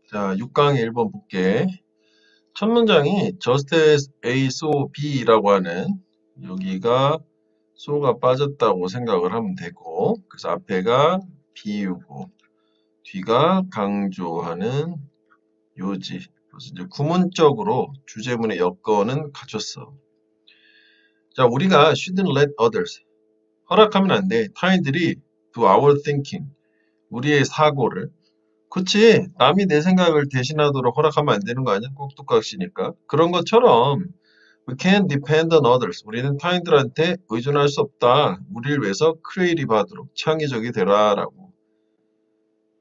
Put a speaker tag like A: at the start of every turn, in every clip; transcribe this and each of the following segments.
A: 자, 6강의 1번 볼게. 첫 문장이 just as A so B라고 하는 여기가 so가 빠졌다고 생각을 하면 되고 그래서 앞에가 비유고 뒤가 강조하는 요지. 그래서 이제 구문적으로 주제문의 여건은 갖췄어. 자, 우리가 shouldn't let others 허락하면 안 돼. 타인들이 do our thinking 우리의 사고를 그치. 남이 내 생각을 대신하도록 허락하면 안 되는 거 아니야? 꼭두각시니까. 그런 것처럼 we can't depend on others. 우리는 타인들한테 의존할 수 없다. 우리를 위해서 크리에이티브 하도록 창의적이 되라라고.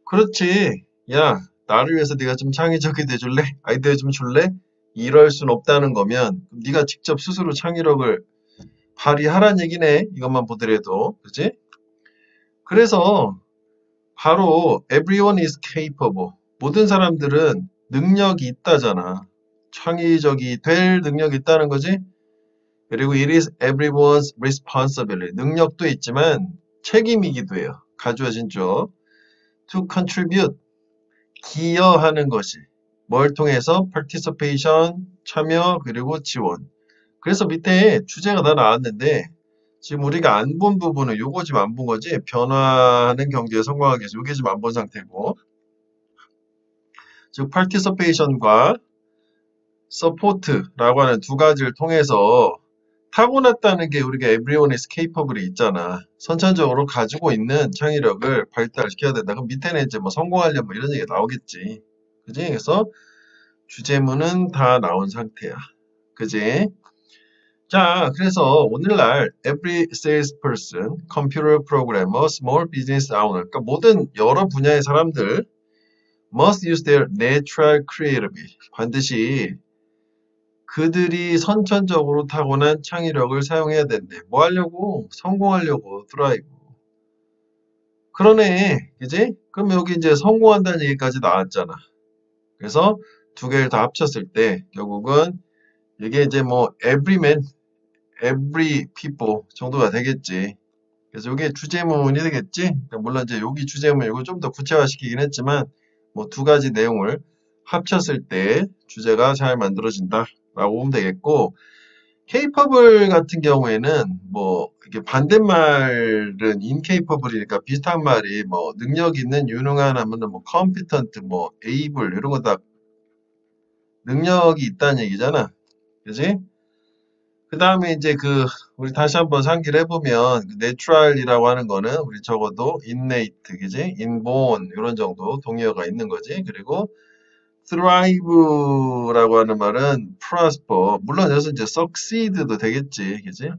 A: 그렇지. 야, 나를 위해서 네가 좀 창의적이 돼줄래? 아이디어 좀 줄래? 이럴 순 없다는 거면 네가 직접 스스로 창의력을 발휘하란 얘기네. 이것만 보더라도. 그치? 그래서 바로 everyone is capable. 모든 사람들은 능력이 있다잖아. 창의적이 될 능력이 있다는 거지. 그리고 it is everyone's responsibility. 능력도 있지만 책임이기도 해요. 가져와진 쪽. to contribute. 기여하는 것이. 뭘 통해서? participation, 참여, 그리고 지원. 그래서 밑에 주제가 다 나왔는데 지금 우리가 안 본 부분은 요거 지금 안 본 거지. 변화하는 경제에 성공하기 위해서 요게 지금 안 본 상태고 즉 participation과 support라고 하는 두 가지를 통해서 타고났다는 게 우리가 everyone is capable이 있잖아. 선천적으로 가지고 있는 창의력을 발달시켜야 된다. 그럼 밑에는 이제 뭐 성공하려면 뭐 이런 얘기가 나오겠지. 그지? 그래서 주제문은 다 나온 상태야. 그지? 자, 그래서 오늘날 every salesperson, computer programmer, small business owner, 그러니까 모든 여러 분야의 사람들 must use their natural creativity. 반드시 그들이 선천적으로 타고난 창의력을 사용해야 된대. 뭐 하려고? 성공하려고, 드라이브. 그러네. 그지? 그럼 여기 이제 성공한다는 얘기까지 나왔잖아. 그래서 두 개를 다 합쳤을 때 결국은 이게 이제 뭐 every man, every people 정도가 되겠지. 그래서 이게 주제문이 되겠지? 그러니까 물론 이제 여기 주제문 이거 좀 더 구체화시키긴 했지만 뭐 두 가지 내용을 합쳤을 때 주제가 잘 만들어진다 라고 보면 되겠고 capable 같은 경우에는 뭐 이게 반대말은 incapable이니까 비슷한 말이 뭐 능력 있는 유능한 하면은 뭐 competent 뭐 able 이런 거 다 능력이 있다는 얘기잖아. 그지? 그 다음에 이제 우리 다시 한번 상기를 해보면, natural이라고 하는 거는 우리 적어도 innate, 그지? inborn, 이런 정도 동의어가 있는 거지. 그리고 thrive라고 하는 말은 prosper. 물론 여기서 이제 succeed도 되겠지. 그지?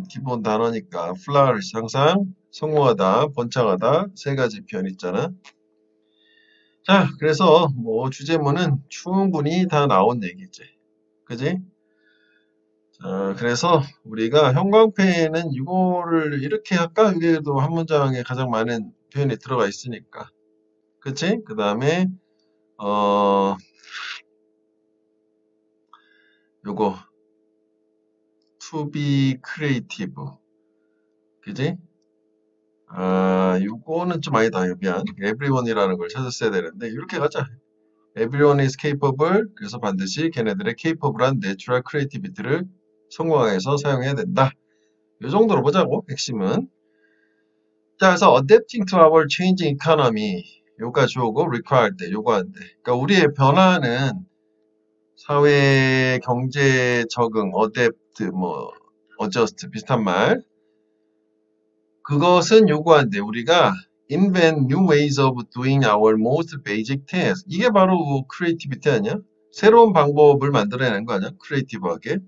A: 기본 단어니까. flourish, 항상 성공하다, 번창하다, 세 가지 표현 있잖아. 자, 그래서 뭐 주제문은 충분히 다 나온 얘기지. 그지? 그래서 우리가 형광펜은 이거를 이렇게 할까? 이게도 한 문장에 가장 많은 표현이 들어가 있으니까. 그치? 그 다음에, 요거, to be creative. 그지? 요거는 좀 아니다. 미안. everyone이라는 걸 찾았어야 되는데, 이렇게 가자. everyone is capable. 그래서 반드시 걔네들의 capable한 natural creativity를 성공하게 해서 사용해야 된다. 요 정도로 보자고, 핵심은. 자, 그래서 adapting to our changing economy 요까지 오고 require 때 요구하는데 그러니까 우리의 변화는 사회 경제 적응 adapt 뭐 adjust 비슷한 말 그것은 요구하는데 우리가 invent new ways of doing our most basic tasks 이게 바로 creativity 아니야? 새로운 방법을 만들어내는 거 아니야? 크리에이티브하게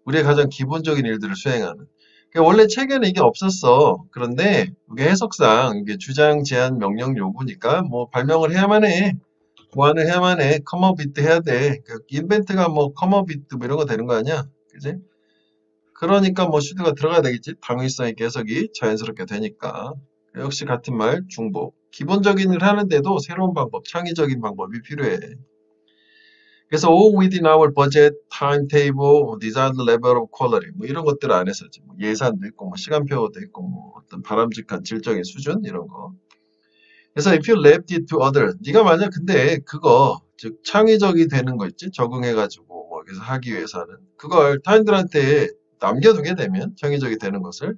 A: 우리의 가장 기본적인 일들을 수행하는 그러니까 원래 책에는 이게 없었어. 그런데 이게 해석상 이게 주장, 제안, 명령, 요구니까 뭐 발명을 해야만 해. 보완을 해야만 해. 컴어비트 해야 돼. 그러니까 인벤트가 뭐 컴어비트 뭐 이런 거 되는 거 아니야? 그지? 그러니까 뭐 슈드가 들어가야 되겠지. 당위성 있게 해석이 자연스럽게 되니까. 역시 같은 말 중복. 기본적인 일을 하는데도 새로운 방법, 창의적인 방법이 필요해. 그래서 all within our budget, timetable, desired level of quality 뭐 이런 것들 안에서 뭐 예산도 있고 뭐 시간표도 있고 뭐 어떤 바람직한 질적인 수준 이런 거. 그래서 if you left it to other, 네가 만약 근데 그거 즉 창의적이 되는 거 있지? 적응해가지고 뭐 여기서 하기 위해서는 그걸 타인들한테 남겨두게 되면 창의적이 되는 것을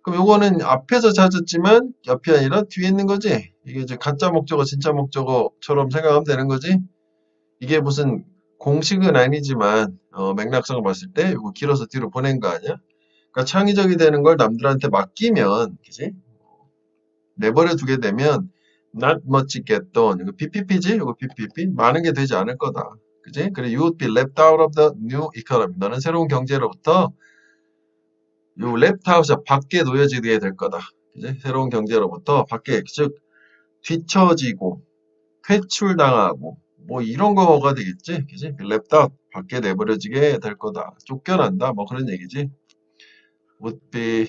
A: 그럼 요거는 앞에서 찾았지만 옆이 아니라 뒤에 있는 거지. 이게 이제 가짜 목적어 진짜 목적어처럼 생각하면 되는 거지. 이게 무슨 공식은 아니지만 맥락상을 봤을 때 이거 길어서 뒤로 보낸 거 아니야? 그러니까 창의적이 되는 걸 남들한테 맡기면 그지? 내버려 두게 되면 not much get done. 이거 PPP지? 이거 PPP? 많은 게 되지 않을 거다. 그지? 그래 you would be left out of the new economy. 너는 새로운 경제로부터 요 left out이 밖에 놓여지게 될 거다. 그지? 새로운 경제로부터 밖에 즉 뒤처지고 퇴출당하고 뭐 이런 거가 되겠지. 그지? left out 밖에 내버려지게 될 거다. 쫓겨난다. 뭐 그런 얘기지. would be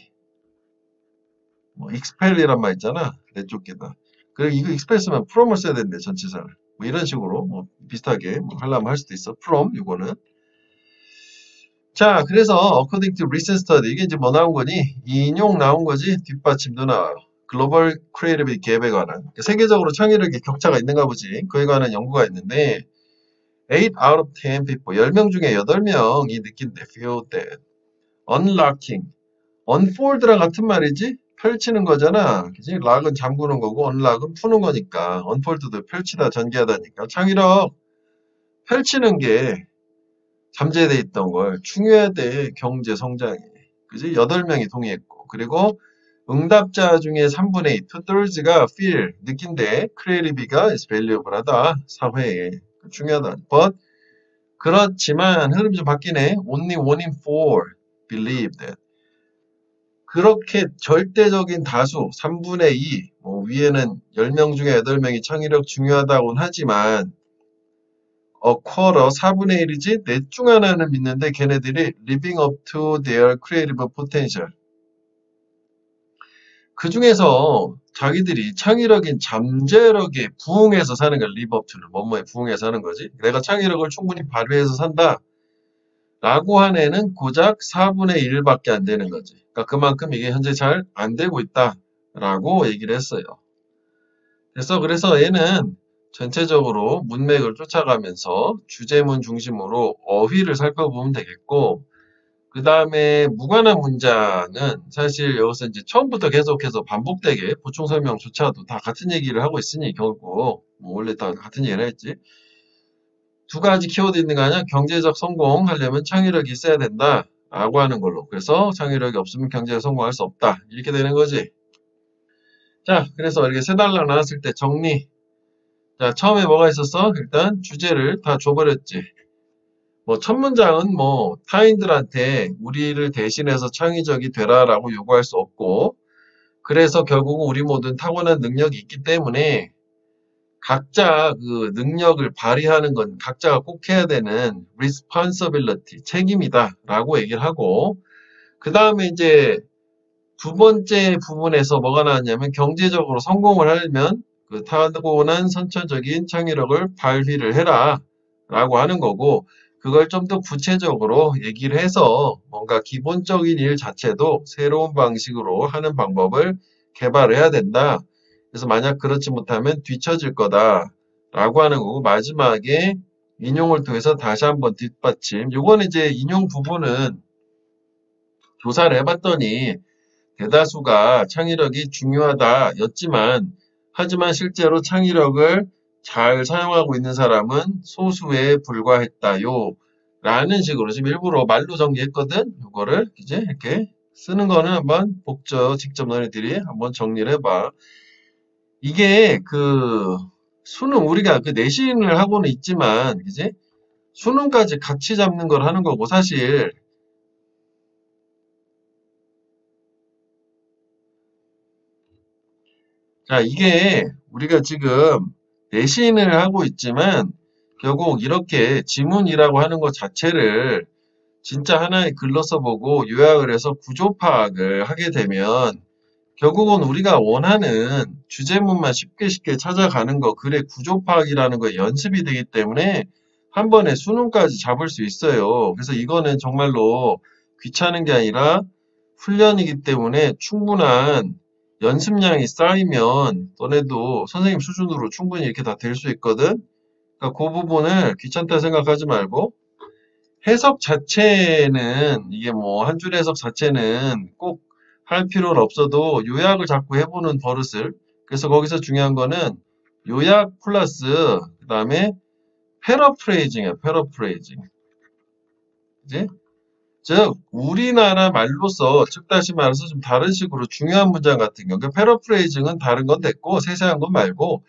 A: 뭐 expel이란 말 있잖아. 내쫓기다. 그리고 이거 expel 쓰면 from을 써야 되는데 전치사를. 뭐 이런 식으로 뭐 비슷하게 뭐 하려면 할 수도 있어. from 이거는. 자, 그래서 according to recent study 이게 이제 뭐 나온 거니? 인용 나온 거지. 뒷받침도 나와요. 글로벌 크리에이티비티 갭에 관한 세계적으로 창의력의 격차가 있는가 보지. 그에 관한 연구가 있는데 8 out of 10 people 10명 중에 8명이 느낀대. feel that unlocking unfold랑 같은 말이지. 펼치는 거잖아. 그치? 락은 잠그는 거고 unlock은 푸는 거니까 unfold도 펼치다 전개하다니까 창의력 펼치는 게 잠재돼 있던 걸 중요하대. 경제 성장이. 그지? 8명이 동의했고 그리고 응답자 중에 3분의 2, 2/3가 feel, 느낀데 creativity가 is valuable 하다. 사회에. 중요하다. But 그렇지만 흐름이 좀 바뀌네. Only 1 in 4 believe that. 그렇게 절대적인 다수, 3분의 2, 뭐 위에는 10명 중에 8명이 창의력 중요하다고는 하지만 a quarter, 4분의 1이지 넷 중 하나는 믿는데 걔네들이 living up to their creative potential. 그 중에서 자기들이 창의력인 잠재력에 부응해서 사는 거야. live up to는 뭐뭐에 부응해서 사는 거지. 내가 창의력을 충분히 발휘해서 산다. 라고 한 애는 고작 4분의 1밖에 안 되는 거지. 그러니까 그만큼 이게 현재 잘 안 되고 있다. 라고 얘기를 했어요. 그래서 얘는 전체적으로 문맥을 쫓아가면서 주제문 중심으로 어휘를 살펴보면 되겠고, 그 다음에 무관한 문장은 사실 여기서 이제 처음부터 계속해서 반복되게 보충 설명조차도 다 같은 얘기를 하고 있으니 결국 뭐 원래 다 같은 얘기를 했지. 두 가지 키워드 있는 거 아니야? 경제적 성공하려면 창의력이 있어야 된다 라고 하는 걸로. 그래서 창의력이 없으면 경제에 성공할 수 없다. 이렇게 되는 거지. 자, 그래서 이렇게 세 단락 나왔을 때 정리. 자, 처음에 뭐가 있었어? 일단 주제를 다 줘버렸지. 뭐 첫 문장은 뭐 타인들한테 우리를 대신해서 창의적이 되라라고 요구할 수 없고, 그래서 결국은 우리 모두는 타고난 능력이 있기 때문에 각자 그 능력을 발휘하는 건 각자가 꼭 해야 되는 responsibility, 책임이다 라고 얘기를 하고, 그 다음에 이제 두 번째 부분에서 뭐가 나왔냐면 경제적으로 성공을 하려면 그 타고난 선천적인 창의력을 발휘를 해라 라고 하는 거고, 그걸 좀 더 구체적으로 얘기를 해서 뭔가 기본적인 일 자체도 새로운 방식으로 하는 방법을 개발해야 된다. 그래서 만약 그렇지 못하면 뒤처질 거다 라고 하는 거고, 마지막에 인용을 통해서 다시 한번 뒷받침. 요거는 이제 인용 부분은 조사를 해봤더니 대다수가 창의력이 중요하다 였지만, 하지만 실제로 창의력을 잘 사용하고 있는 사람은 소수에 불과했다요 라는 식으로 지금 일부러 말로 정리했거든. 요거를 이제 이렇게 쓰는 거는 한번 직접 너희들이 한번 정리를 해봐. 이게 그 수능 우리가 그 내신을 하고는 있지만 그지? 수능까지 같이 잡는 걸 하는 거고, 사실 자, 이게 우리가 지금 내신을 하고 있지만 결국 이렇게 지문이라고 하는 것 자체를 진짜 하나의 글로 써보고 요약을 해서 구조 파악을 하게 되면 결국은 우리가 원하는 주제문만 쉽게 찾아가는 거, 글의 구조 파악이라는 거에 연습이 되기 때문에 한 번에 수능까지 잡을 수 있어요. 그래서 이거는 정말로 귀찮은 게 아니라 훈련이기 때문에 충분한 연습량이 쌓이면 너네도 선생님 수준으로 충분히 이렇게 다 될 수 있거든. 그러니까 그 부분을 귀찮다 생각하지 말고 해석 자체는 이게 뭐 한 줄 해석 자체는 꼭 할 필요는 없어도 요약을 자꾸 해보는 버릇을. 그래서 거기서 중요한 거는 요약 플러스 그 다음에 패러프레이징이야. 패러프레이징. 그지? 즉 우리나라 말로서 즉 다시 말해서 좀 다른 식으로 중요한 문장 같은 경우 패러프레이징은 다른 건 됐고 세세한 건 말고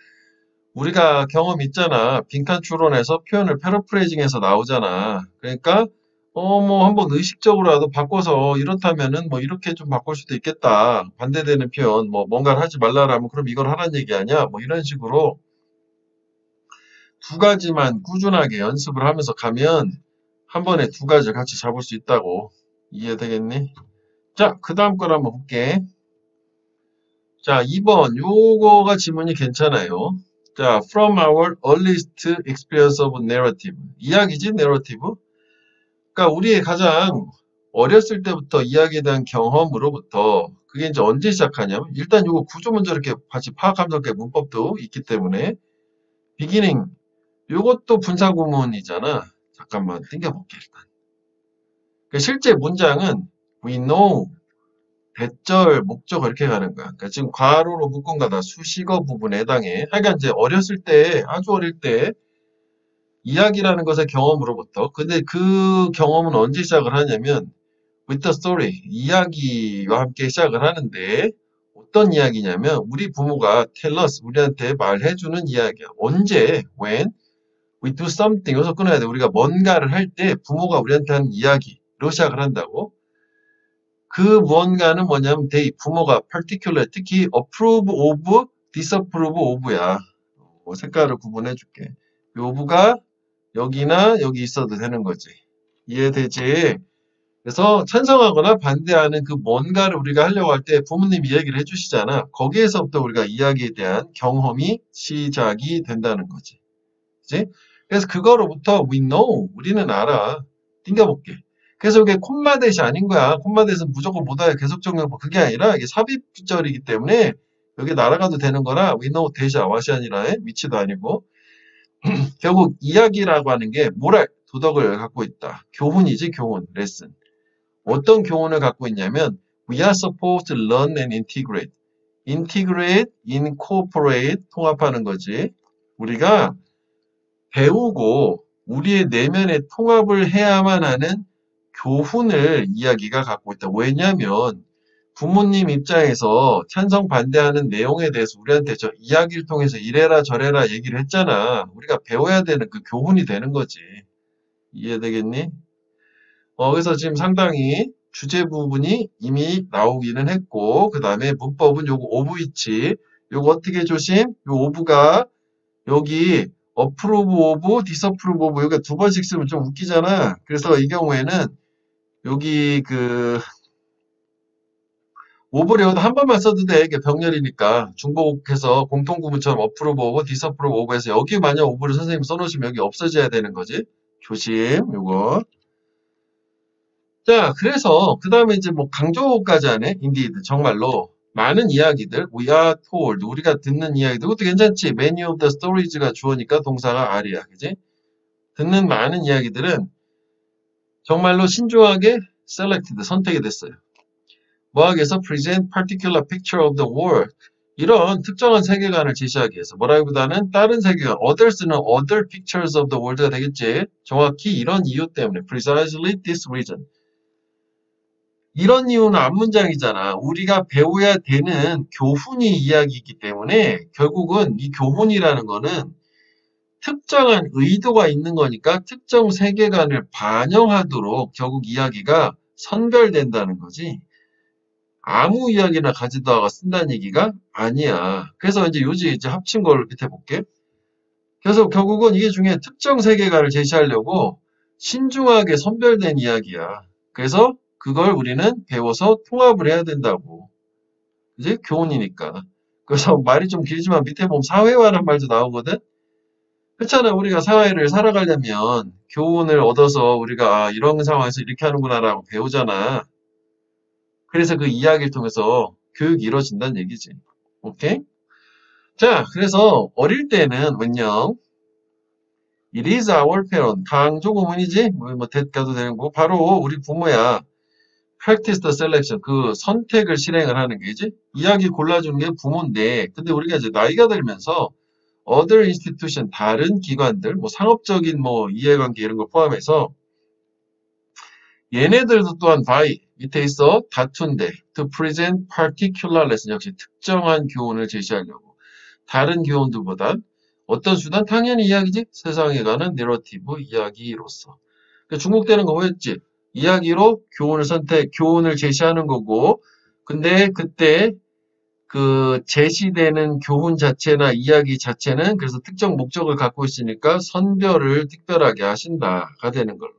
A: 우리가 경험 있잖아. 빈칸 추론해서 표현을 패러프레이징해서 나오잖아. 그러니까 뭐 한번 의식적으로라도 바꿔서 이렇다면은 뭐 이렇게 좀 바꿀 수도 있겠다. 반대되는 표현 뭐 뭔가를 하지 말라라면 그럼 이걸 하라는 얘기 아니야? 뭐 이런 식으로 두 가지만 꾸준하게 연습을 하면서 가면 한 번에 두 가지를 같이 잡을 수 있다고. 이해되겠니? 자, 그 다음 걸 한번 볼게. 자, 2번. 요거가 지문이 괜찮아요. 자, from our earliest experience of narrative. 이야기지, narrative. 그러니까 우리의 가장 어렸을 때부터 이야기에 대한 경험으로부터 그게 이제 언제 시작하냐면 일단 요거 구조 먼저 이렇게 같이 파악하면서 문법도 있기 때문에 beginning 요것도 분사구문이잖아. 잠깐만 땡겨볼게 일단. 그러니까 실제 문장은 we know 대절, 목적어 이렇게 가는 거야. 그러니까 지금 괄호로 묶은 거다 수식어 부분에 해당해. 하여간 이제 어렸을 때, 아주 어릴 때 이야기라는 것의 경험으로부터. 근데 그 경험은 언제 시작을 하냐면 with the story, 이야기와 함께 시작을 하는데 어떤 이야기냐면 우리 부모가 tell us, 우리한테 말해주는 이야기야. 언제? when? we do something. 여기서 끊어야 돼. 우리가 뭔가를 할 때 부모가 우리한테 하는 이야기로 시작을 한다고. 그 무언가는 뭐냐면 they, 부모가 particular, 특히 approve of, disapprove of야. 색깔을 구분해 줄게. 이 of가 여기나 여기 있어도 되는 거지. 이해되지? 그래서 찬성하거나 반대하는 그 뭔가를 우리가 하려고 할 때 부모님이 얘기를 해주시잖아. 거기에서부터 우리가 이야기에 대한 경험이 시작이 된다는 거지. 그치? 그래서 그거로부터 we know, 우리는 알아. 띵겨볼게. 그래서 이게 콤마댓이 아닌 거야. 콤마댓은 무조건 못하여 계속적용 그게 아니라 이게 삽입절이기 때문에 여기 날아가도 되는 거라 we know 대샤 와시 아니라 위치도 아니고 결국 이야기라고 하는 게 모랄, 도덕을 갖고 있다. 교훈이지 교훈, 레슨. 어떤 교훈을 갖고 있냐면 we are supposed to learn and integrate. integrate, incorporate, 통합하는 거지. 우리가 배우고 우리의 내면의 통합을 해야만 하는 교훈을 이야기가 갖고 있다. 왜냐하면 부모님 입장에서 찬성 반대하는 내용에 대해서 우리한테 저 이야기를 통해서 이래라 저래라 얘기를 했잖아. 우리가 배워야 되는 그 교훈이 되는 거지. 이해되겠니? 그래서 지금 상당히 주제 부분이 이미 나오기는 했고 그 다음에 문법은 요거 오브 위치 요거 어떻게 조심? 요 오브가 여기 approve of, disapprove of 여기가 두 번씩 쓰면 좀 웃기잖아. 그래서 이 경우에는 여기 그 오브레오도 한 번만 써도 돼. 이게 병렬이니까 중복해서 공통구문처럼 approve of, disapprove of 해서 여기 만약 오브를 선생님 써놓으시면 여기 없어져야 되는 거지. 조심 요거. 자 그래서 그 다음에 이제 뭐 강조까지 하네. indeed 정말로 많은 이야기들 we are told 우리가 듣는 이야기들 그것도 괜찮지. many of the stories가 주어니까 동사가 are야. 그지? 듣는 많은 이야기들은 정말로 신중하게 selected 선택이 됐어요. 뭐하기 위해서 present particular picture of the world 이런 특정한 세계관을 제시하기 위해서 뭐라기보다는 다른 세계관 others는 other pictures of the world가 되겠지. 정확히 이런 이유 때문에 precisely this reason 이런 이유는 앞문장이잖아. 우리가 배워야 되는 교훈이 이야기이기 때문에 결국은 이 교훈이라는 거는 특정한 의도가 있는 거니까 특정 세계관을 반영하도록 결국 이야기가 선별된다는 거지. 아무 이야기나 가져다가 쓴다는 얘기가 아니야. 그래서 이제 요지 이제 합친 걸 밑에 볼게. 그래서 결국은 이게 중에 특정 세계관을 제시하려고 신중하게 선별된 이야기야. 그래서 그걸 우리는 배워서 통합을 해야 된다고. 이제 교훈이니까. 그래서 말이 좀 길지만 밑에 보면 사회화라는 말도 나오거든. 그렇잖아. 우리가 사회를 살아가려면 교훈을 얻어서 우리가 이런 상황에서 이렇게 하는구나라고 배우잖아. 그래서 그 이야기를 통해서 교육이 이루어진다는 얘기지. 오케이? 자, 그래서 어릴 때는 wen요. It is our parent. 강조 구문이지? 뭐 that 가도 되는 거. 바로 우리 부모야. practice the selection. 그 선택을 실행을 하는 게지. 이야기 골라주는 게 부모인데, 근데 우리가 이제 나이가 들면서 other institution, 다른 기관들, 뭐 상업적인 뭐 이해관계 이런 걸 포함해서 얘네들도 또한 by 밑에 있어 다툰데 to present particular lesson 역시 특정한 교훈을 제시하려고 다른 교훈들보다 어떤 수단? 당연히 이야기지. 세상에 관한 내러티브 이야기로서. 그러니까 중국되는 거 뭐였지? 이야기로 교훈을 제시하는 거고 근데 그때 그 제시되는 교훈 자체나 이야기 자체는 그래서 특정 목적을 갖고 있으니까 선별을 특별하게 하신다가 되는 걸로.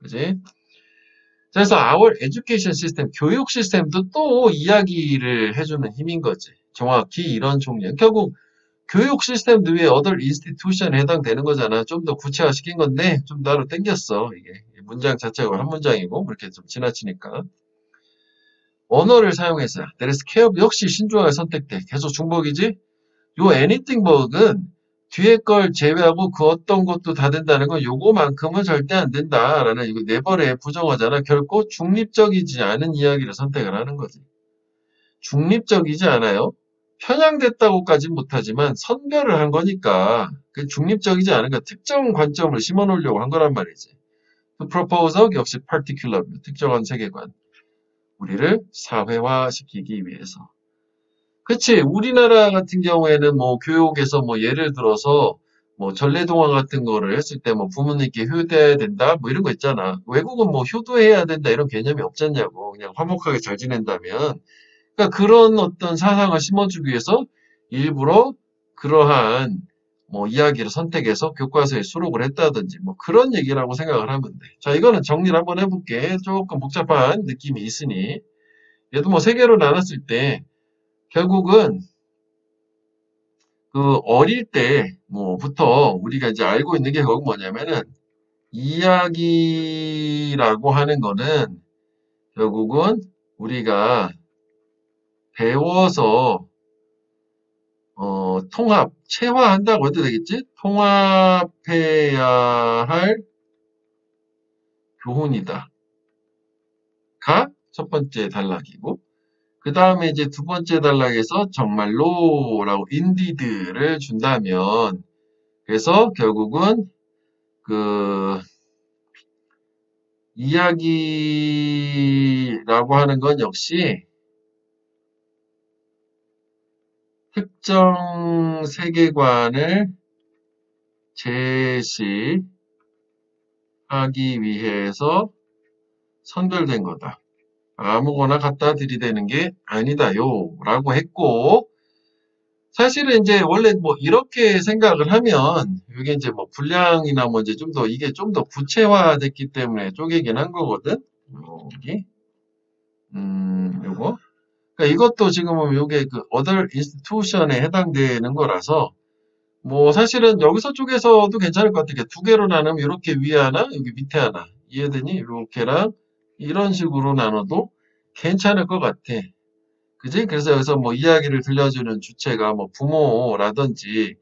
A: 그지? 그래서 our education system, 교육 시스템도 또 이야기를 해주는 힘인 거지. 정확히 이런 종류. 결국 교육 시스템도 위에 other institution에 해당되는 거잖아. 좀 더 구체화시킨 건데 좀 나로 땡겼어. 이게 문장 자체가 한 문장이고 이렇게 좀 지나치니까. 언어를 사용해서 there is care 역시 신중하게 선택돼. 계속 중복이지? 요 anything 버그는 뒤에 걸 제외하고 그 어떤 것도 다 된다는 건 요거만큼은 절대 안 된다라는 이거 네버의 부정어잖아. 결코 중립적이지 않은 이야기를 선택을 하는 거지. 중립적이지 않아요. 편향됐다고까지는 못하지만 선별을 한 거니까 그 중립적이지 않은 거 특정 관점을 심어놓으려고 한 거란 말이지. 그 프로포저 역시 particular 특정한 세계관 우리를 사회화시키기 위해서. 그치 우리나라 같은 경우에는 뭐 교육에서 뭐 예를 들어서 뭐 전래동화 같은 거를 했을 때 뭐 부모님께 효도해야 된다 뭐 이런 거 있잖아. 외국은 뭐 효도해야 된다 이런 개념이 없잖냐고. 그냥 화목하게 잘 지낸다면. 그러니까 그런 어떤 사상을 심어주기 위해서 일부러 그러한 뭐 이야기를 선택해서 교과서에 수록을 했다든지 뭐 그런 얘기라고 생각을 하면 돼. 자, 이거는 정리를 한번 해볼게. 조금 복잡한 느낌이 있으니 얘도 뭐 세 개로 나눴을 때 결국은 그 어릴 때 뭐부터 우리가 이제 알고 있는 게 결국 뭐냐면은 이야기라고 하는 거는 결국은 우리가 배워서 체화한다고 해도 되겠지? 통합해야 할 교훈이다. 가 첫 번째 단락이고, 그 다음에 이제 두 번째 단락에서 정말로라고 인디드를 준다면, 그래서 결국은 그 이야기라고 하는 건 역시 특정 세계관을 제시하기 위해서 선별된 거다. 아무거나 갖다 들이대는 게 아니다요. 라고 했고, 사실은 이제 원래 뭐 이렇게 생각을 하면, 이게 이제 뭐 분량이나 뭐 이제 이게 좀 더 구체화됐기 때문에 쪼개긴 한 거거든. 여기. 요거. 그러니까 이것도 지금 보면 요게 그 other institution에 해당되는 거라서, 뭐 사실은 여기서 쪽에서도 괜찮을 것 같아요. 두 개로 나누면 이렇게 위에 하나, 여기 밑에 하나. 이해되니? 이렇게랑 이런 식으로 나눠도 괜찮을 것 같아. 그지? 그래서 여기서 뭐 이야기를 들려주는 주체가 뭐 부모라든지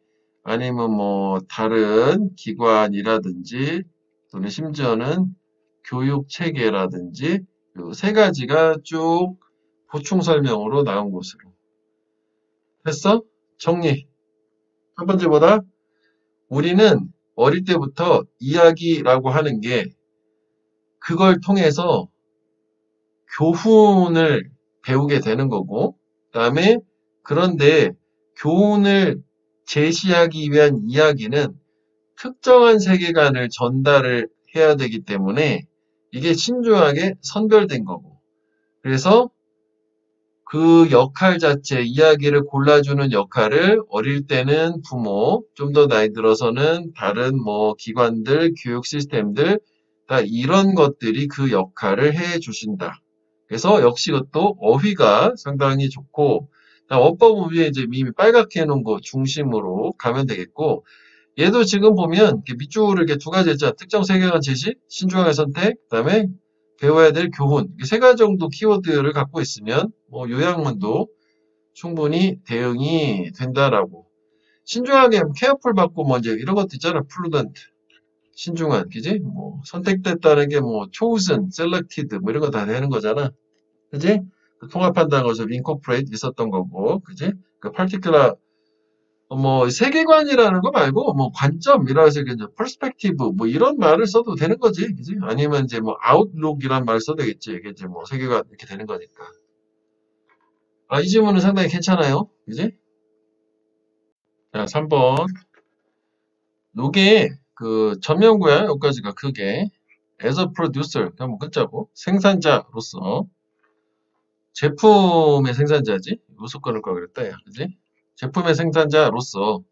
A: 아니면 뭐 다른 기관이라든지 또는 심지어는 교육 체계라든지 이 세 가지가 쭉 보충 설명으로 나온 것으로. 됐어? 정리. 첫 번째보다 우리는 어릴 때부터 이야기라고 하는 게 그걸 통해서 교훈을 배우게 되는 거고, 그다음에 그런데 교훈을 제시하기 위한 이야기는 특정한 세계관을 전달을 해야 되기 때문에 이게 신중하게 선별된 거고, 그래서 그 역할 자체, 이야기를 골라주는 역할을 어릴 때는 부모, 좀 더 나이 들어서는 다른 뭐 기관들, 교육 시스템들, 다 이런 것들이 그 역할을 해 주신다. 그래서 역시 그것도 어휘가 상당히 좋고, 어법은 위에 이제 이미 빨갛게 해놓은 거 중심으로 가면 되겠고, 얘도 지금 보면 밑줄을 이렇게 두 가지 했잖아. 특정 세계관 제시, 신중하게 선택, 그 다음에 배워야 될 교훈. 세 가지 정도 키워드를 갖고 있으면 뭐 요약문도 충분히 대응이 된다라고. 신중하게 careful 받고 뭐 이제 이런 것도 있잖아. prudent. 신중한, 그지? 뭐 선택됐다는 게 뭐 chosen, selected 뭐 이런 거 다 되는 거잖아. 그지? 그 통합한다는 것을 incorporate 있었던 거고, 그지? 그 particular 뭐 세계관이라는 거 말고 뭐 관점이라 해서 이제 perspective 뭐 이런 말을 써도 되는 거지, 그지? 아니면 이제 뭐 outlook이란 말 써도 되겠지. 이게 이제 뭐 세계관 이렇게 되는 거니까. 아, 이 질문은 상당히 괜찮아요, 그지? 자, 3번. 요게 그 전면구야. 여기까지가 크게. as a producer 한번 끊자고. 생산자로서. 제품의 생산자지. 요소 끊을 걸 그랬다, 야. 그지? 제품의 생산자로서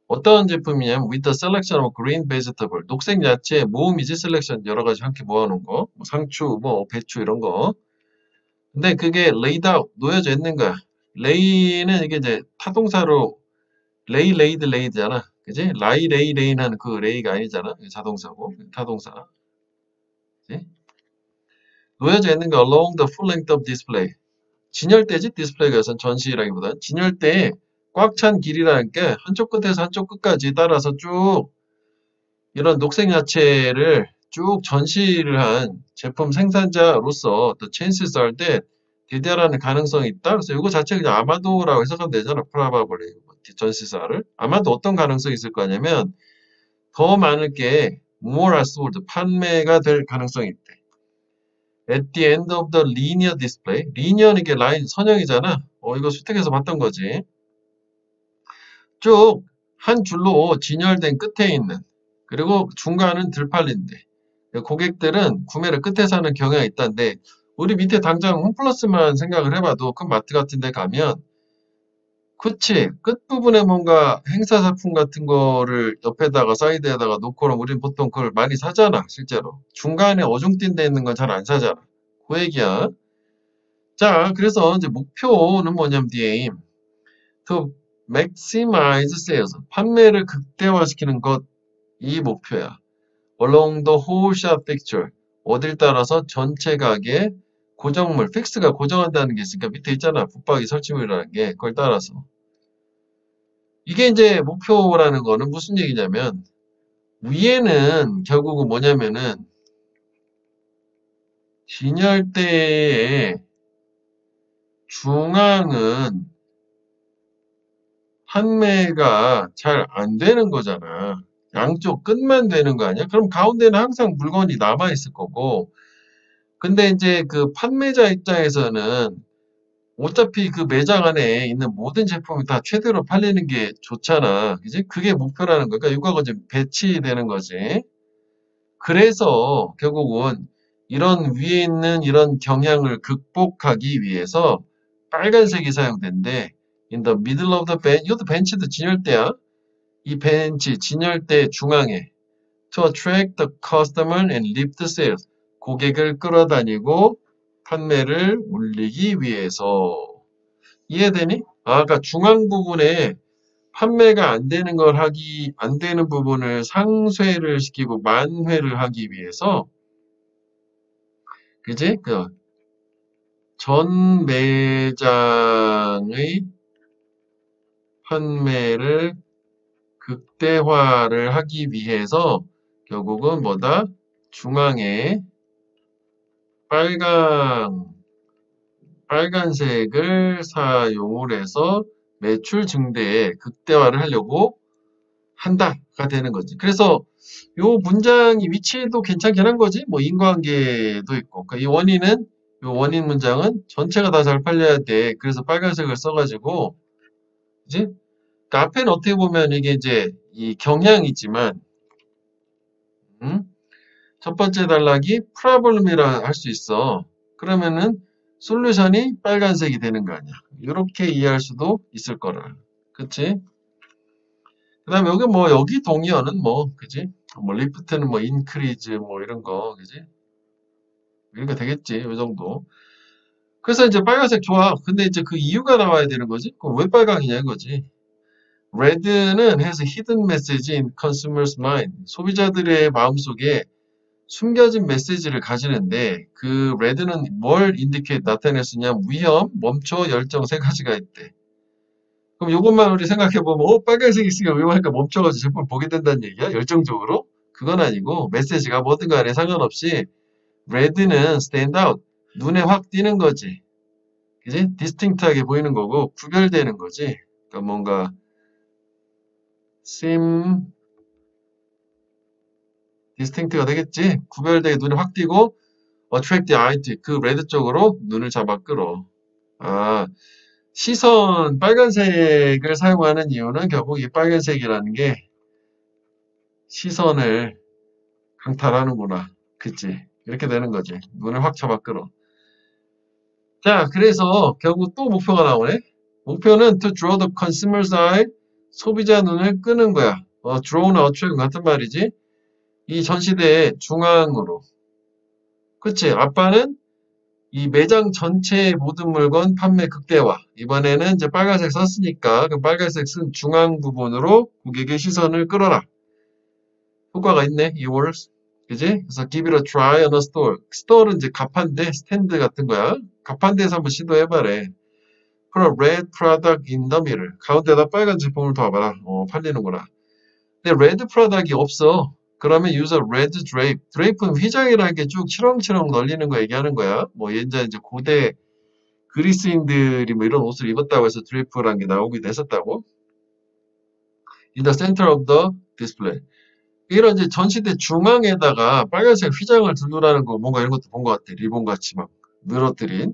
A: 어떤 제품이냐면 with the selection of green vegetable. 녹색 야채 모음이지 selection 여러 가지 함께 모아놓은 거. 뭐 상추, 뭐 배추 이런 거. 근데 그게 laid out 놓여져 있는 거야. lay는 이게 이제 타동사로 lay, laid, lay잖아. 그지? lie, lay, lay는 하는 그 lay가 아니잖아. 자동사고 타동사. 그지? 놓여져 있는 게 along the full length of display. 진열대지 디스플레이가 여기서 전시라기보다는 진열대에 꽉 찬 길이라는 게 한쪽 끝에서 한쪽 끝까지 따라서 쭉 이런 녹색 야채를 쭉 전시를 한 제품 생산자로서 또 chances are that 대대라는 가능성이 있다. 그래서 이거 자체 그냥 아마도라고 해석하면 되잖아. probably 전시사를. 아마도 어떤 가능성이 있을 거냐면 더 많을 게 more are sold 판매가 될 가능성이 있대. At the end of the linear display. linear는 이게 라인 선형이잖아. 이거 수택에서 봤던 거지. 쭉 한 줄로 진열된 끝에 있는 그리고 중간은 들팔린데 고객들은 구매를 끝에서 하는 경향이 있다는데 우리 밑에 당장 홈플러스만 생각을 해봐도 큰 마트 같은 데 가면 그치 끝부분에 뭔가 행사 상품 같은 거를 옆에다가 사이드에다가 놓고는 우리는 보통 그걸 많이 사잖아 실제로. 중간에 어중뛴 데 있는 건 잘 안 사잖아. 그 얘기야. 자, 그래서 이제 목표는 뭐냐면 the aim to maximize sales 판매를 극대화시키는 것 이 목표야. along the whole shop picture 어딜 따라서 전체 가게 고정물 픽스가 고정한다는 게 있으니까 밑에 있잖아. 붙박이 설치물이라는 게 그걸 따라서 이게 이제 목표라는 거는 무슨 얘기냐면 위에는 결국은 뭐냐면은 진열대의 중앙은 판매가 잘 안 되는 거잖아. 양쪽 끝만 되는 거 아니야? 그럼 가운데는 항상 물건이 남아있을 거고. 근데 이제 그 판매자 입장에서는 어차피 그 매장 안에 있는 모든 제품이 다 최대로 팔리는 게 좋잖아. 그지? 그게 목표라는 거니까 이거가 이제 배치되는 거지. 그래서 결국은 이런 위에 있는 이런 경향을 극복하기 위해서 빨간색이 사용된대. In the middle of the bench. 이것도 벤치도 진열대야. 이 벤치, 진열대 중앙에 to attract the customer and lift sales. 고객을 끌어다니고 판매를 올리기 위해서. 이해되니? 아까 중앙 부분에 판매가 안 되는 걸 안 되는 부분을 상쇄를 시키고 만회를 하기 위해서, 그지? 전 매장의 판매를 극대화를 하기 위해서 결국은 뭐다? 중앙에 빨간색을 사용을 해서 매출 증대에 극대화를 하려고 한다가 되는 거지. 그래서 요 문장이 위치도 괜찮긴 한 거지. 뭐 인과관계도 있고. 그러니까 요 원인 문장은 전체가 다 잘 팔려야 돼. 그래서 빨간색을 써가지고, 그지? 그러니까 앞에는 어떻게 보면 이게 이제 이 경향이지만, 첫 번째 단락이 프로블럼이라 할 수 있어. 그러면은 솔루션이 빨간색이 되는 거 아니야. 이렇게 이해할 수도 있을 거라. 그치? 그 다음에 여기 동의어는 그지? 뭐, 리프트는 뭐, 인크리즈 뭐, 이런 거, 그지? 이런 거 되겠지, 이 정도. 그래서 이제 빨간색 좋아. 근데 이제 그 이유가 나와야 되는 거지? 그럼 왜 빨강이냐, 이거지. Red는 has hidden message in consumers' mind. 소비자들의 마음속에 숨겨진 메시지를 가지는데 그 레드는 뭘 인디케이트 나타낼 수 있냐? 위험, 멈춰, 열정 세 가지가 있대. 그럼 이것만 우리 생각해보면 빨간색이 있으니까 위험하니까 멈춰가지고 제품 보게 된다는 얘기야? 열정적으로? 그건 아니고 메시지가 뭐든 간에 상관없이 레드는 stand out, 눈에 확 띄는 거지. 그지? 디스팅트하게 보이는 거고 구별되는 거지. 그러니까 뭔가 seem 디스팅트가 되겠지? 구별되게 눈에 확 띄고 attract the eye to 그 레드 쪽으로 눈을 잡아 끌어. 아, 시선 빨간색을 사용하는 이유는 결국 이 빨간색이라는 게 시선을 강탈하는구나. 그치? 이렇게 되는 거지. 눈을 확 잡아 끌어. 자, 그래서 결국 또 목표가 나오네. 목표는 to draw the consumer's eye, 소비자 눈을 끄는 거야. draw나 attract 같은 말이지. 이 전시대의 중앙으로. 그치? 아빠는 이 매장 전체의 모든 물건 판매 극대화. 이번에는 이제 빨간색 썼으니까 그 빨간색 쓴 중앙 부분으로 고객의 시선을 끌어라. 효과가 있네. 이 works. 그지? 그래서 give it a try on a store. store는 이제 가판대, 스탠드 같은 거야. 가판대에서 한번 시도해봐래. Put a red product in the middle. 가운데다 빨간 제품을 둬봐라. 팔리는구나. 근데 red product이 없어. 그러면 use a red drape. drape는 휘장이라는 게 쭉 치렁치렁 널리는 거 얘기하는 거야. 뭐 예전에 이제 고대 그리스인들이 뭐 이런 옷을 입었다고 해서 drape라는 게 나오기도 했었다고. In the center of the display. 이런 이제 전시대 중앙에다가 빨간색 휘장을 두르라는 거 뭔가 이런 것도 본 것 같아. 리본 같이 막 늘어뜨린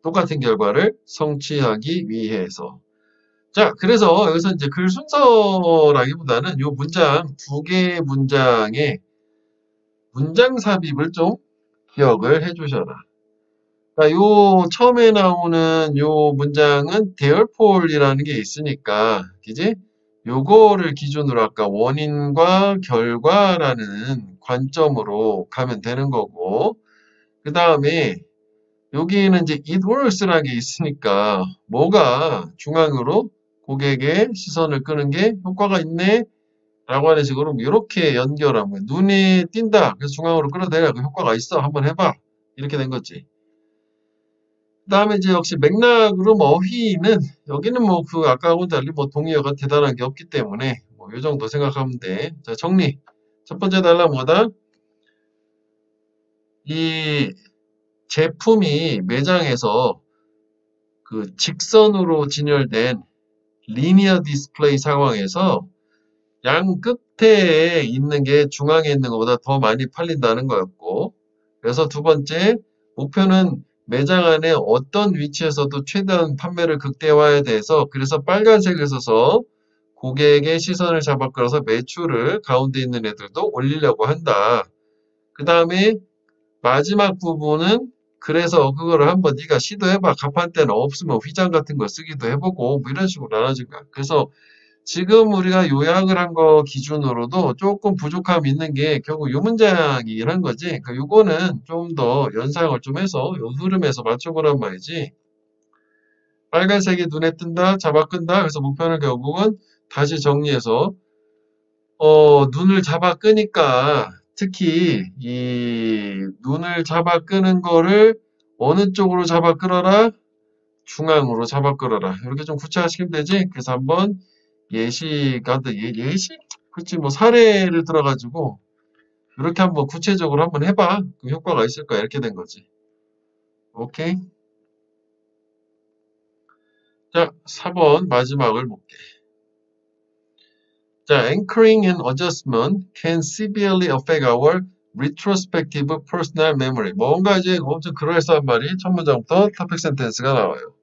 A: 똑같은 결과를 성취하기 위해서. 자, 그래서 여기서 이제 글 순서라기보다는 요 문장 두 개의 문장의 문장 삽입을 좀 기억을 해주셔라. 자, 요 처음에 나오는 요 문장은 therefore 이라는 게 있으니까, 그지? 요거를 기준으로 아까 원인과 결과라는 관점으로 가면 되는 거고, 그 다음에 여기는 이제 it works라는 게 있으니까 뭐가 중앙으로 고객의 시선을 끄는 게 효과가 있네 라고 하는 식으로 이렇게 연결하면 거야. 눈이 띈다. 그래서 중앙으로 끌어내려. 그 효과가 있어. 한번 해봐. 이렇게 된 거지. 그 다음에 이제 역시 맥락으로 뭐 어휘는 여기는 뭐 그 아까하고 달리 뭐 동의어가 대단한 게 없기 때문에 뭐 이 정도 생각하면 돼. 자, 정리. 첫 번째 달라 뭐다? 이 제품이 매장에서 그 직선으로 진열된 리니어 디스플레이 상황에서 양 끝에 있는 게 중앙에 있는 것보다 더 많이 팔린다는 거였고, 그래서 두 번째 목표는 매장 안에 어떤 위치에서도 최대한 판매를 극대화해야 돼서 그래서 빨간색을 써서 고객의 시선을 잡아 끌어서 매출을 가운데 있는 애들도 올리려고 한다. 그 다음에 마지막 부분은 그래서 그거를 한번 네가 시도해봐. 가판대는 없으면 휘장 같은 거 쓰기도 해보고 뭐 이런 식으로 나눠진 거야. 그래서 지금 우리가 요약을 한 거 기준으로도 조금 부족함이 있는 게 결국 요 문장이긴 한 거지. 그러니까 요거는 좀 더 연상을 좀 해서 요 흐름에서 맞춰보란 말이지. 빨간색이 눈에 뜬다, 잡아 끈다. 그래서 목표는 결국은 다시 정리해서 눈을 잡아 끄니까 특히 이 눈을 잡아 끄는 거를 어느 쪽으로 잡아 끌어라? 중앙으로 잡아 끌어라. 이렇게 좀 구체화시키면 되지. 그래서 한번 예시가 예시? 그렇지 뭐 사례를 들어가지고 이렇게 한번 구체적으로 한번 해봐. 그 효과가 있을 거야. 이렇게 된 거지. 오케이. 자, 4번 마지막을 볼게. 자, anchoring and adjustment can severely affect our retrospective personal memory. 뭔가 이제 엄청 그럴싸한 말이 첫 문장부터 topic sentence가 나와요.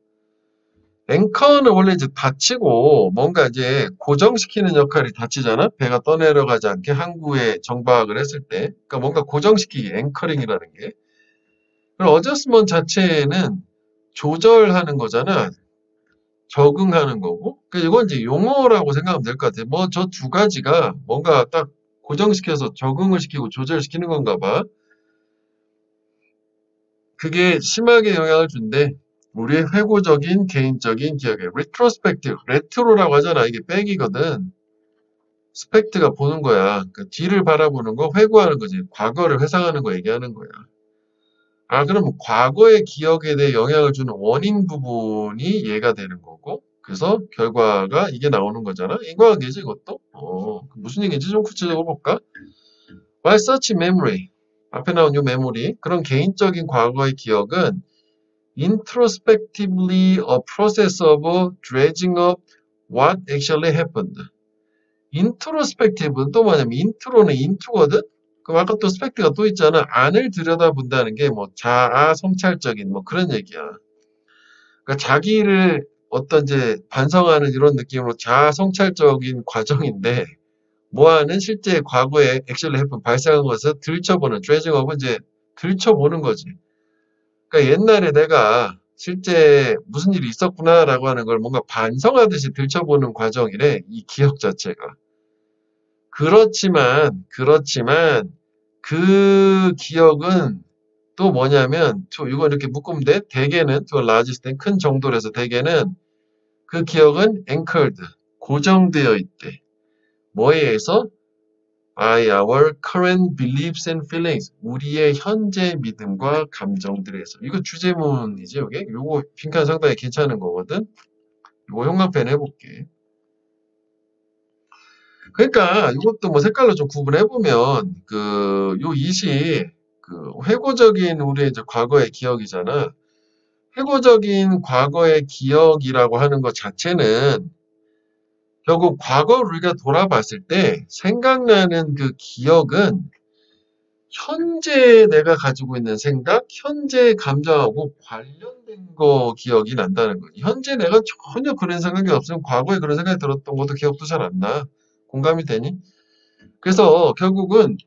A: 앵커는 원래 이제 닫히고 뭔가 이제 고정시키는 역할이 닫히잖아. 배가 떠내려가지 않게 항구에 정박을 했을 때. 그러니까 뭔가 고정시키기, 앵커링이라는 게. 그리고 어저스먼트 자체는 조절하는 거잖아. 적응하는 거고. 그러니까 이건 이제 용어라고 생각하면 될 것 같아. 뭐 저 두 가지가 뭔가 딱 고정시켜서 적응을 시키고 조절시키는 건가 봐. 그게 심하게 영향을 준대. 우리의 회고적인 개인적인 기억에 retrospective, 레트로라고 하잖아. 이게 백이거든. 스펙트가 보는 거야. 그 뒤를 바라보는 거, 회고하는 거지. 과거를 회상하는 거 얘기하는 거야. 아, 그럼 과거의 기억에 대해 영향을 주는 원인 부분이 얘가 되는 거고, 그래서 결과가 이게 나오는 거잖아. 인과관계지, 이것도? 무슨 얘기인지 좀 구체적으로 볼까? By such memory, 앞에 나온 이 메모리, 그런 개인적인 과거의 기억은 introspectively a process of dredging up what actually happened. 인트로스펙티브는 또 뭐냐면 인트로는 인투거든? 그럼 아까 또 스펙트가 또 있잖아. 안을 들여다본다는 게 뭐 자아 성찰적인 뭐 그런 얘기야. 그러니까 자기를 어떤 이제 반성하는 이런 느낌으로 자아 성찰적인 과정인데 뭐하는 실제 과거에 액션을 해본 발생한 것을 들춰보는 드래징업은 이제 들춰보는 거지. 그러니까 옛날에 내가 실제 무슨 일이 있었구나라고 하는 걸 뭔가 반성하듯이 들춰보는 과정이래. 이 기억 자체가. 그렇지만 그 기억은 또 뭐냐면 이거 이렇게 묶으면 돼. 대개는 to a large extent 큰 정도라서 대개는 그 기억은 anchored 고정되어 있대. 뭐에 의해서? by our current beliefs and feelings 우리의 현재 믿음과 감정들에 의해서. 이거 주제문이지 이게? 요거 빈칸 상당히 괜찮은 거거든. 요거 형광펜 해볼게. 그러니까 이것도 뭐 색깔로 좀 구분해 보면 요 이시 회고적인 우리의 이제 과거의 기억이잖아. 회고적인 과거의 기억이라고 하는 것 자체는 결국 과거를 우리가 돌아봤을 때 생각나는 그 기억은 현재 내가 가지고 있는 생각, 현재 감정하고 관련된 거 기억이 난다는 거지. 현재 내가 전혀 그런 생각이 없으면 과거에 그런 생각이 들었던 것도 기억도 잘 안 나. 공감이 되니? 그래서 결국은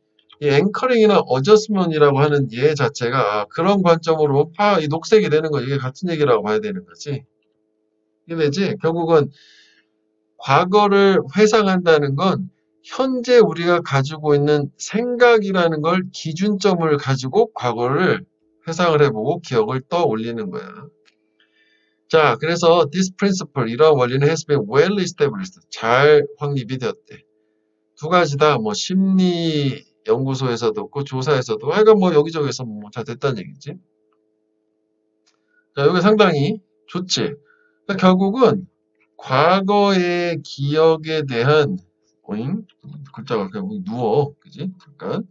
A: 이 앵커링이나 어저스먼이라고 하는 얘 자체가 그런 관점으로 이 녹색이 되는 거 이게 같은 얘기라고 봐야 되는 거지. 이게 되지? 결국은 과거를 회상한다는 건 현재 우리가 가지고 있는 생각이라는 걸 기준점을 가지고 과거를 회상을 해보고 기억을 떠올리는 거야. 자, 그래서 this principle, 이런 원리는 has been well established. 잘 확립이 되었대. 두 가지다. 뭐 심리 연구소에서도 없고 조사에서도 하여간 뭐 여기저기서 뭐 다 됐다는 얘기지. 자, 여기 상당히 좋지. 그러니까 결국은 과거의 기억에 대한 글자가 그냥 누워, 그지? 잠깐.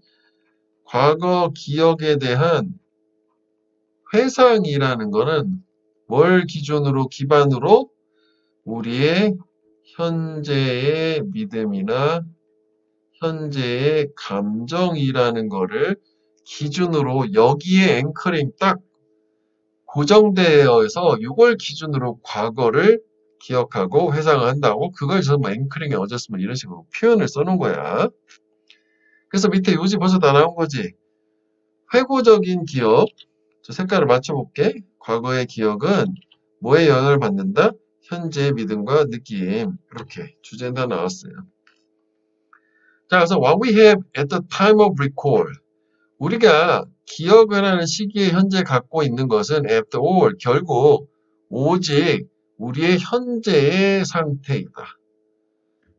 A: 과거 기억에 대한 회상이라는 거는 뭘 기준으로 기반으로 우리의 현재의 믿음이나 현재의 감정이라는 거를 기준으로 여기에 앵커링 딱 고정되어서 이걸 기준으로 과거를 기억하고 회상을 한다고 그걸 뭐 앵커링에 어졌으면 이런 식으로 표현을 써놓은 거야. 그래서 밑에 요지 벌써 다 나온 거지. 회고적인 기억, 저 색깔을 맞춰볼게. 과거의 기억은 뭐에 영향을 받는다? 현재의 믿음과 느낌. 이렇게 주제는 다 나왔어요. 자, 그래서 what we have at the time of recall. 우리가 기억을 하는 시기에 현재 갖고 있는 것은 after all, 결국 오직 우리의 현재의 상태이다.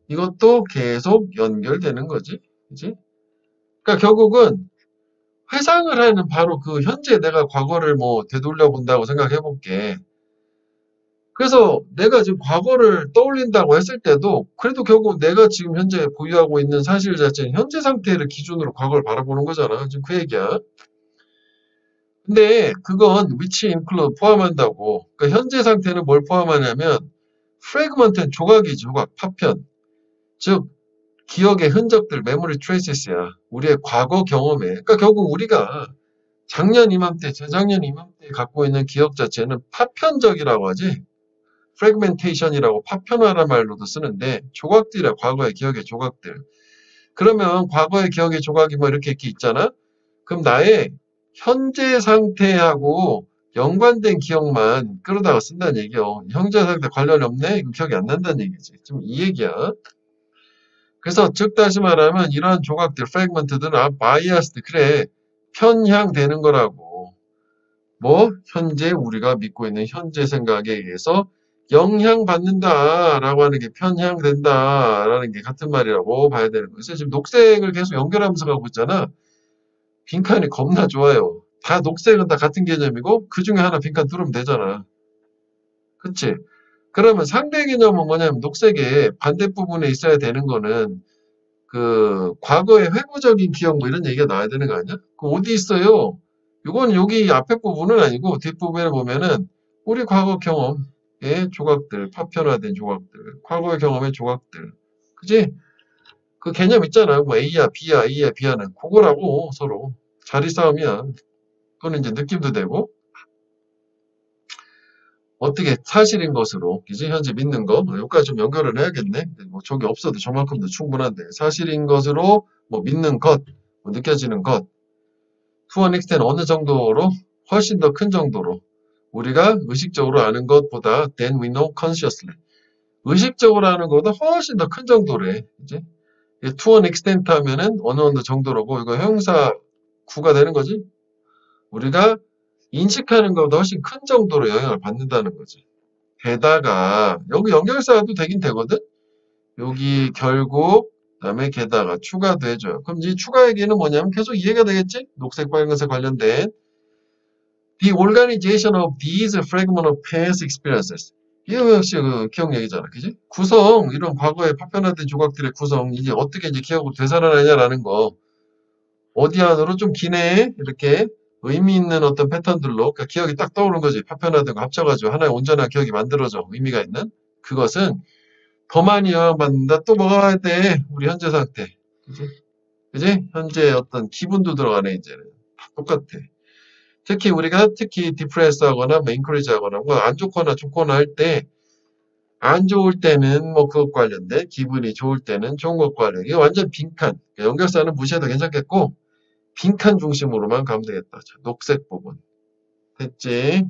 A: 이것도 계속 연결되는 거지. 그치? 그러니까 결국은 회상을 하는 바로 그 현재 내가 과거를 뭐 되돌려 본다고 생각해 볼게. 그래서 내가 지금 과거를 떠올린다고 했을 때도 그래도 결국 내가 지금 현재 보유하고 있는 사실 자체는 현재 상태를 기준으로 과거를 바라보는 거잖아. 지금 그 얘기야. 근데 그건 which include 포함한다고. 그러니까 현재 상태는 뭘 포함하냐면 fragment는 조각이지, 조각, 파편. 즉 기억의 흔적들, memory traces야. 우리의 과거 경험에. 그러니까 결국 우리가 작년 이맘때, 재작년 이맘때 갖고 있는 기억 자체는 파편적이라고 하지. fragmentation이라고 파편화라는 말로도 쓰는데 조각들이야. 과거의 기억의 조각들. 그러면 과거의 기억의 조각이 뭐 이렇게 있잖아. 그럼 나의 현재 상태하고 연관된 기억만 끌어다가 쓴다는 얘기요. 현재 상태 관련이 없네? 이거 기억이 안 난다는 얘기지. 좀 이 얘기야. 그래서 즉 다시 말하면 이러한 조각들, 프래그먼트들은 바이어스드, 그래, 편향되는 거라고. 뭐 현재 우리가 믿고 있는 현재 생각에 의해서 영향받는다라고 하는 게 편향된다라는 게 같은 말이라고 봐야 되는 거죠. 지금 녹색을 계속 연결하면서 가고 있잖아. 빈칸이 겁나 좋아요. 다 녹색은 다 같은 개념이고 그 중에 하나 빈칸 뚫으면 되잖아. 그치? 그러면 상대 개념은 뭐냐면 녹색의 반대 부분에 있어야 되는 거는 그 과거의 회고적인 기억 뭐 이런 얘기가 나와야 되는 거 아니야? 그 어디 있어요? 이건 여기 앞에 부분은 아니고 뒷부분에 보면은 우리 과거 경험의 조각들, 파편화된 조각들, 과거의 경험의 조각들. 그지? 그 개념 있잖아요. 뭐 A야, B야, A야, B야는 그거라고 서로 자리 싸움이야. 그거는 이제 느낌도 되고 어떻게 사실인 것으로, 그지? 현재 믿는 거, 여기까지 좀 연결을 해야겠네. 뭐 저기 없어도 저만큼도 충분한데 사실인 것으로 뭐 믿는 것, 뭐 느껴지는 것, to an extent 어느 정도로 훨씬 더 큰 정도로 우리가 의식적으로 아는 것보다 than we know consciously 의식적으로 아는 것보다 훨씬 더 큰 정도래. 이제 to an extent 하면은 어느 정도로고 이거 형용사 구가 되는 거지. 우리가 인식하는 것보다 훨씬 큰 정도로 영향을 받는다는 거지. 게다가 여기 연결사도 되긴 되거든. 여기 결국 그다음에 게다가 추가도 해줘요. 그럼 이 추가 얘기는 뭐냐면 계속 이해가 되겠지? 녹색 빨간색 관련된 The organization of these fragment of past experiences. 이거 역시 그 기억 얘기잖아. 그지? 구성, 이런 과거의 파편화된 조각들의 구성, 이제 어떻게 이제 기억으로 되살아나냐라는 거. 어디 안으로 좀 기내에 이렇게 의미 있는 어떤 패턴들로, 그러니까 기억이 딱 떠오르는 거지. 파편화된 거 합쳐가지고 하나의 온전한 기억이 만들어져. 의미가 있는. 그것은 더 많이 영향받는다. 또 뭐가 와야 돼? 우리 현재 상태. 그지? 그지? 현재 어떤 기분도 들어가네, 이제는. 다 똑같아. 우리가 디프레스 하거나 뭐 인크리즈 하거나 뭐 안 좋거나 좋거나 할 때 안 좋을 때는 뭐 그것 관련된 기분이 좋을 때는 좋은 것 관련 이게 완전 빈칸 연결사는 무시해도 괜찮겠고 빈칸 중심으로만 가면 되겠다. 자, 녹색 부분 됐지?